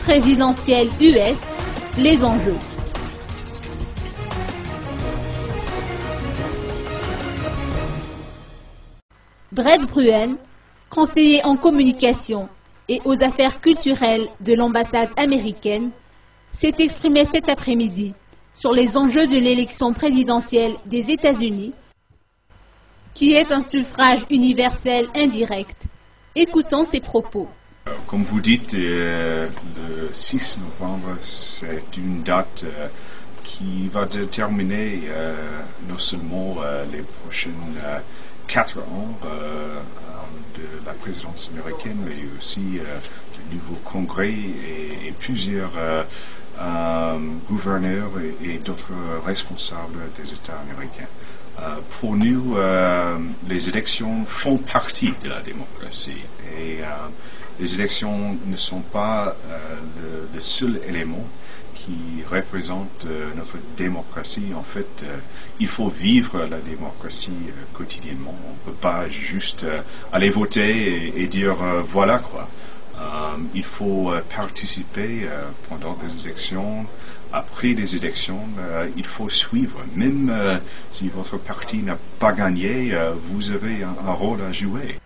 présidentielle US, les enjeux. Brett Bruen, conseiller en communication et aux affaires culturelles de l'ambassade américaine, s'est exprimé cet après-midi sur les enjeux de l'élection présidentielle des États-Unis, qui est un suffrage universel indirect. Écoutons ses propos. Comme vous dites, le 6 novembre, c'est une date qui va déterminer non seulement les prochaines 4 ans de la présidence américaine, mais aussi le nouveau Congrès et plusieurs gouverneurs et d'autres responsables des États américains. Pour nous, les élections font partie de la démocratie et les élections ne sont pas le seul élément qui représente notre démocratie. En fait, il faut vivre la démocratie quotidiennement. On ne peut pas juste aller voter et dire voilà quoi. Il faut participer pendant les élections. Après les élections, il faut suivre. Même si votre parti n'a pas gagné, vous avez un rôle à jouer.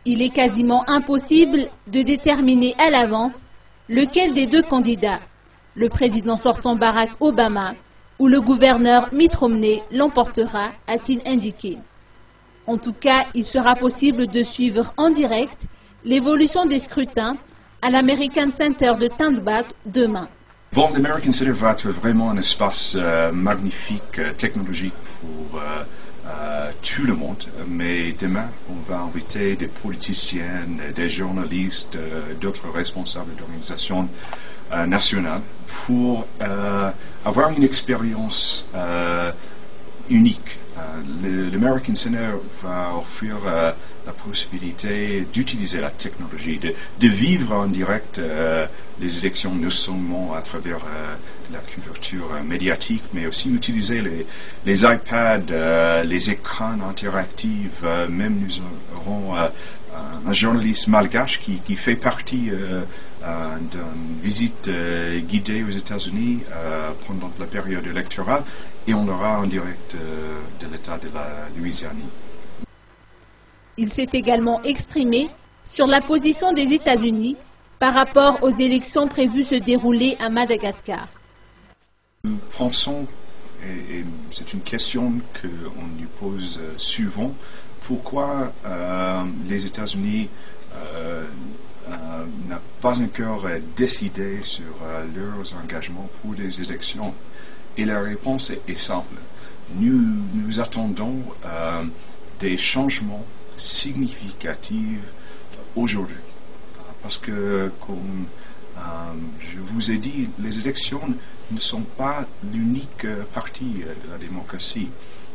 Il est quasiment impossible de déterminer à l'avance lequel des deux candidats, le président sortant Barack Obama ou le gouverneur Mitt Romney, l'emportera, a-t-il indiqué. En tout cas, il sera possible de suivre en direct l'évolution des scrutins à l'American Center de Tampa Bay demain. Bon, l'American Center va être vraiment un espace magnifique, technologique pour tout le monde, mais demain, on va inviter des politiciens, des journalistes, d'autres responsables d'organisations nationales pour avoir une expérience unique. L'American Center va offrir la possibilité d'utiliser la technologie, de vivre en direct les élections, non seulement à travers la couverture médiatique, mais aussi utiliser les iPads, les écrans interactifs. Même nous aurons un journaliste malgache qui fait partie d'une visite guidée aux États-Unis pendant la période électorale, et on aura en direct de l'État de la Louisiane. Il s'est également exprimé sur la position des États-Unis par rapport aux élections prévues se dérouler à Madagascar. Nous pensons, et c'est une question qu'on nous pose souvent, pourquoi les États-Unis n'ont pas encore décidé sur leurs engagements pour les élections. Et la réponse est simple. Nous attendons des changements significatifs aujourd'hui. Parce que, comme je vous ai dit, les élections ne sont pas l'unique partie de la démocratie.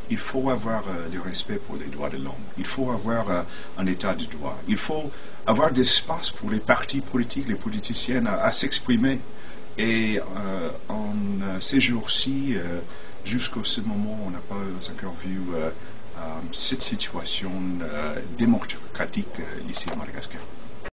Il faut avoir le respect pour les droits de l'homme. Il faut avoir un état de droit. Il faut avoir d'espace pour les partis politiques, les politiciens à s'exprimer. Et en ces jours-ci, jusqu'à ce moment, on n'a pas encore vu cette situation démocratique ici à Madagascar.